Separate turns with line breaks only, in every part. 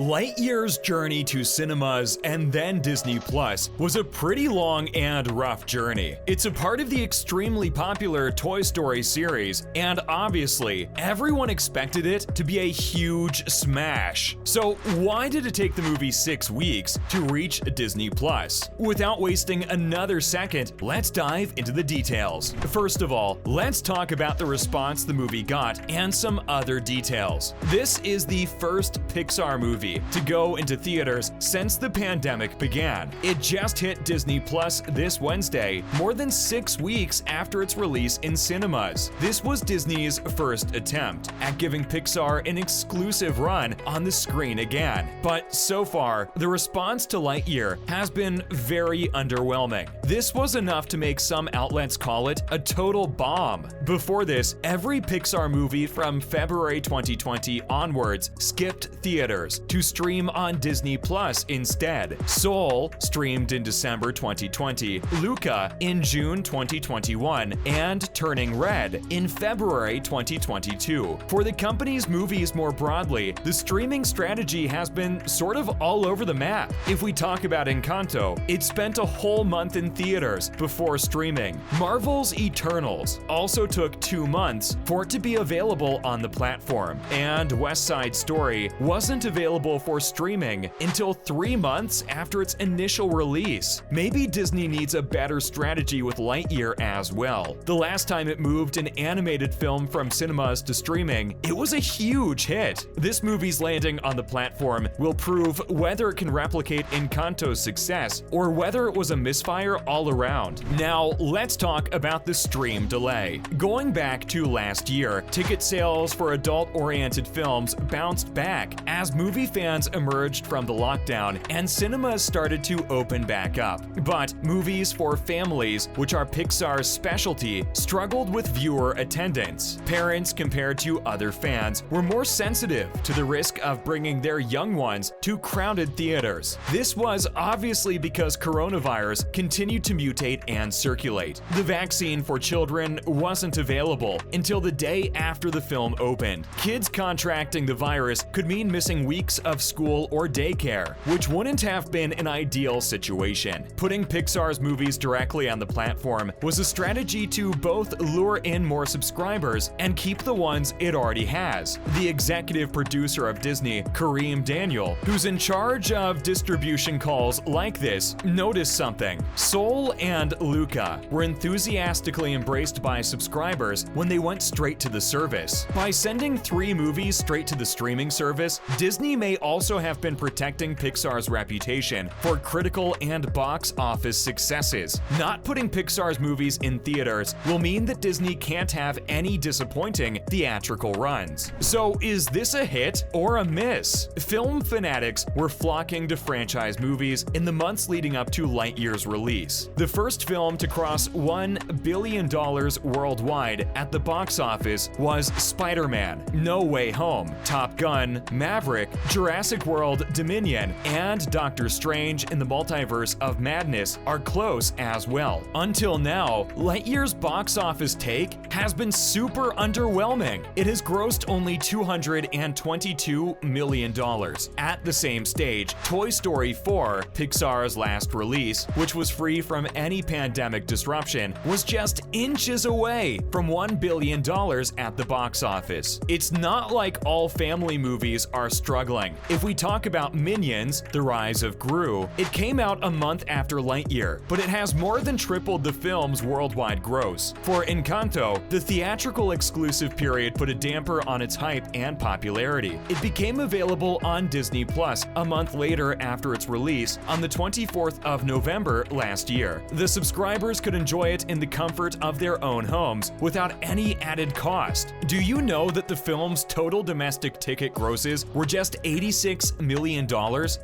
Lightyear's journey to cinemas and then Disney Plus was a pretty long and rough journey. It's a part of the extremely popular Toy Story series, and obviously, everyone expected it to be a huge smash. So why did it take the movie 6 weeks to reach Disney Plus? Without wasting another second, let's dive into the details. First of all, let's talk about the response the movie got and some other details. This is the first Pixar movie to go into theaters since the pandemic began. It just hit Disney Plus this Wednesday, more than 6 weeks after its release in cinemas. This was Disney's first attempt at giving Pixar an exclusive run on the screen again. But so far, the response to Lightyear has been very underwhelming. This was enough to make some outlets call it a total bomb. Before this, every Pixar movie from February 2020 onwards skipped theaters to stream on Disney Plus instead. Soul streamed in December 2020, Luca in June 2021, and Turning Red in February 2022. For the company's movies more broadly, the streaming strategy has been sort of all over the map. If we talk about Encanto, it spent a whole month in theaters before streaming. Marvel's Eternals also took 2 months for it to be available on the platform, and West Side Story wasn't available for streaming until 3 months after its initial release. Maybe Disney needs a better strategy with Lightyear as well. The last time it moved an animated film from cinemas to streaming, it was a huge hit. This movie's landing on the platform will prove whether it can replicate Encanto's success or whether it was a misfire all around. Now, let's talk about the stream delay. Going back to last year, ticket sales for adult-oriented films bounced back as movie fans emerged from the lockdown and cinemas started to open back up. But movies for families, which are Pixar's specialty, struggled with viewer attendance. Parents, compared to other fans, were more sensitive to the risk of bringing their young ones to crowded theaters. This was obviously because coronavirus continued to mutate and circulate. The vaccine for children wasn't available until the day after the film opened. Kids contracting the virus could mean missing weeks of school or daycare, which wouldn't have been an ideal situation. Putting Pixar's movies directly on the platform was a strategy to both lure in more subscribers and keep the ones it already has. The executive producer of Disney, Kareem Daniel, who's in charge of distribution calls like this, noticed something. Soul and Luca were enthusiastically embraced by subscribers when they went straight to the service. By sending 3 movies straight to the streaming service, Disney may also have been protecting Pixar's reputation for critical and box office successes. Not putting Pixar's movies in theaters will mean that Disney can't have any disappointing theatrical runs. So is this a hit or a miss? Film fanatics were flocking to franchise movies in the months leading up to Lightyear's release. The first film to cross $1 billion worldwide at the box office was Spider-Man: No Way Home. Top Gun, Maverick, Jurassic World Dominion, and Doctor Strange in the Multiverse of Madness are close as well. Until now, Lightyear's box office take has been super underwhelming. It has grossed only $222 million. At the same stage, Toy Story 4, Pixar's last release, which was free from any pandemic disruption, was just inches away from $1 billion at the box office. It's not like all family movies are struggling. If we talk about Minions: The Rise of Gru, it came out a month after Lightyear, but it has more than tripled the film's worldwide gross. For Encanto, the theatrical exclusive period put a damper on its hype and popularity. It became available on Disney Plus a month later after its release on the 24th of November last year. The subscribers could enjoy it in the comfort of their own homes without any added cost. Do you know that the film's total domestic ticket grosses were just $86 million?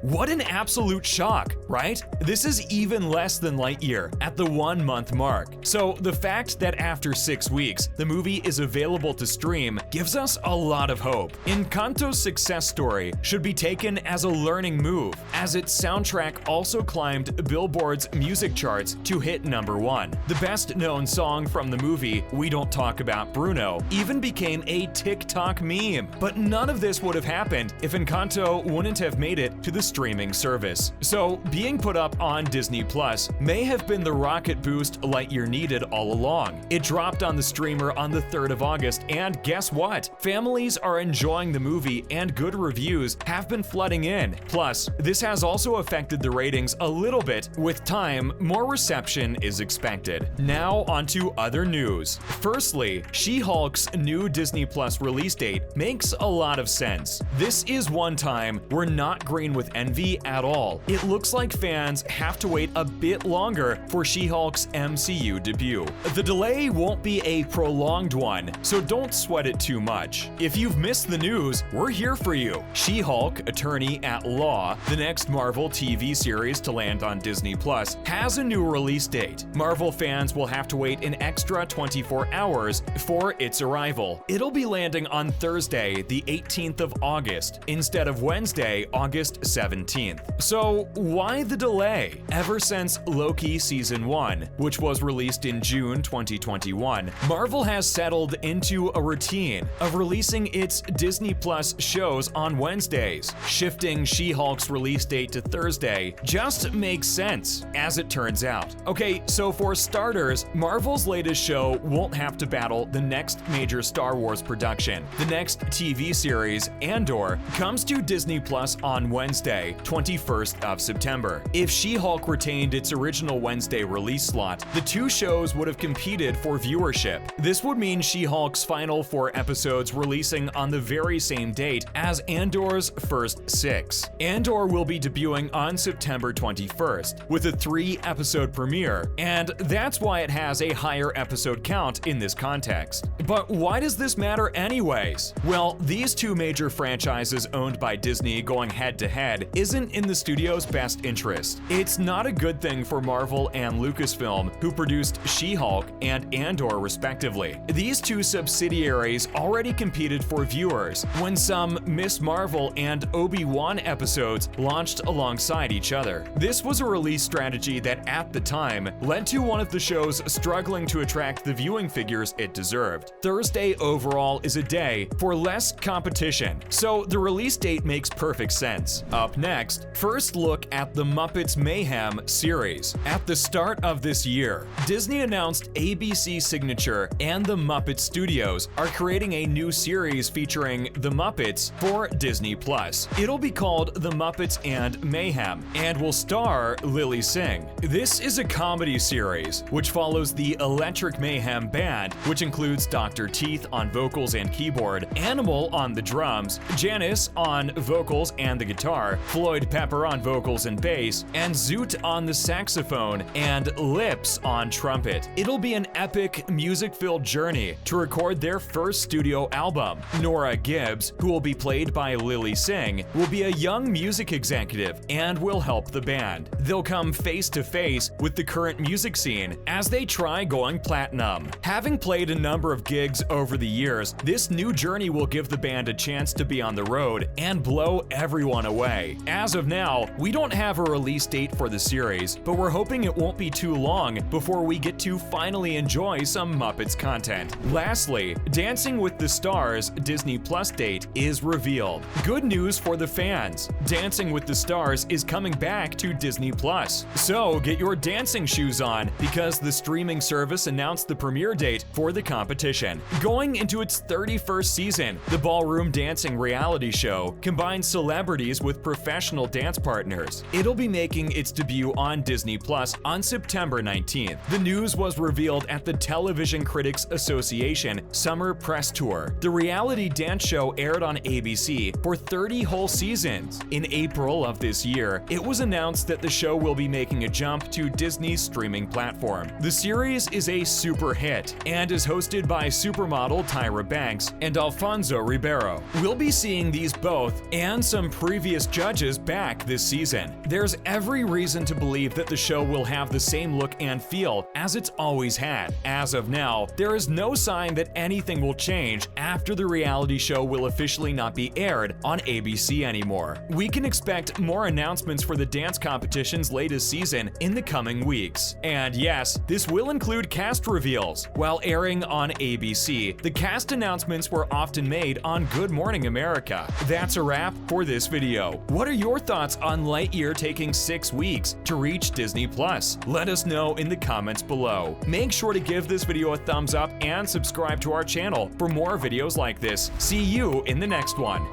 What an absolute shock, right? This is even less than Lightyear at the 1-month mark. So the fact that after 6 weeks, the movie is available to stream gives us a lot of hope. Encanto's success story should be taken as a learning move, as its soundtrack also climbed Billboard's music charts to hit #1. The best-known song from the movie, We Don't Talk About Bruno, even became a TikTok meme. But none of this would have happened if Encanto Encanto wouldn't have made it to the streaming service. So, being put up on Disney Plus may have been the rocket boost Lightyear needed all along. It dropped on the streamer on the 3rd of August, and guess what? Families are enjoying the movie and good reviews have been flooding in. Plus, this has also affected the ratings a little bit. With time, more reception is expected. Now onto other news. Firstly, She-Hulk's new Disney Plus release date makes a lot of sense. This is one time we're not green with envy at all. It looks like fans have to wait a bit longer for She-Hulk's MCU debut. The delay won't be a prolonged one, so don't sweat it too much. If you've missed the news, we're here for you. She-Hulk, Attorney at Law, the next Marvel TV series to land on Disney Plus, has a new release date. Marvel fans will have to wait an extra 24 hours for its arrival. It'll be landing on Thursday, the 18th of August, instead of Wednesday, August 17th. So, why the delay? Ever since Loki Season 1, which was released in June 2021, Marvel has settled into a routine of releasing its Disney Plus shows on Wednesdays. Shifting She-Hulk's release date to Thursday just makes sense, as it turns out. Okay, so for starters, Marvel's latest show won't have to battle the next major Star Wars production. The next TV series, Andor, comes to Disney Plus on Wednesday, 21st of September. If She-Hulk retained its original Wednesday release slot, the two shows would have competed for viewership. This would mean She-Hulk's final 4 episodes releasing on the very same date as Andor's first 6. Andor will be debuting on September 21st, with a 3-episode premiere, and that's why it has a higher episode count in this context. But why does this matter anyways? Well, these two major franchises owned by Disney going head-to-head isn't in the studio's best interest. It's not a good thing for Marvel and Lucasfilm, who produced She-Hulk and Andor respectively. These two subsidiaries already competed for viewers when some Miss Marvel and Obi-Wan episodes launched alongside each other. This was a release strategy that at the time led to one of the shows struggling to attract the viewing figures it deserved. Thursday overall is a day for less competition, so the release date makes perfect sense. Up next, first look at the Muppets Mayhem series. At the start of this year, Disney announced ABC Signature and the Muppet Studios are creating a new series featuring the Muppets for Disney Plus. It'll be called The Muppets and Mayhem and will star Lily Singh. This is a comedy series which follows the Electric Mayhem Band, which includes Dr. Teeth on vocals and keyboard, Animal on the drums, Janice on vocals and the guitar, Floyd Pepper on vocals and bass, and Zoot on the saxophone, and Lips on trumpet. It'll be an epic, music-filled journey to record their first studio album. Nora Gibbs, who will be played by Lily Singh, will be a young music executive and will help the band. They'll come face to face with the current music scene as they try going platinum. Having played a number of gigs over the years, this new journey will give the band a chance to be on the road and blow everyone away. As of now, we don't have a release date for the series, but we're hoping it won't be too long before we get to finally enjoy some Muppets content. Lastly, Dancing with the Stars Disney Plus date is revealed. Good news for the fans. Dancing with the Stars is coming back to Disney Plus. So get your dancing shoes on because the streaming service announced the premiere date for the competition. Going into its 31st season, the ballroom dancing reality show combines celebrities with professional dance partners. It'll be making its debut on Disney Plus on September 19th. The news was revealed at the Television Critics Association Summer Press Tour. The reality dance show aired on ABC for 30 whole seasons. In April of this year, it was announced that the show will be making a jump to Disney's streaming platform. The series is a super hit and is hosted by supermodel Tyra Banks and Alfonso Ribeiro. We'll be seeing these both and some previous judges back this season. There's every reason to believe that the show will have the same look and feel as it's always had. As of now, there is no sign that anything will change after the reality show will officially not be aired on ABC anymore. We can expect more announcements for the dance competition's latest season in the coming weeks. And yes, this will include cast reveals. While airing on ABC, the cast announcements were often made on Good Morning America. That's that's a wrap for this video. What are your thoughts on Lightyear taking 6 weeks to reach Disney+? Let us know in the comments below. Make sure to give this video a thumbs up and subscribe to our channel for more videos like this. See you in the next one.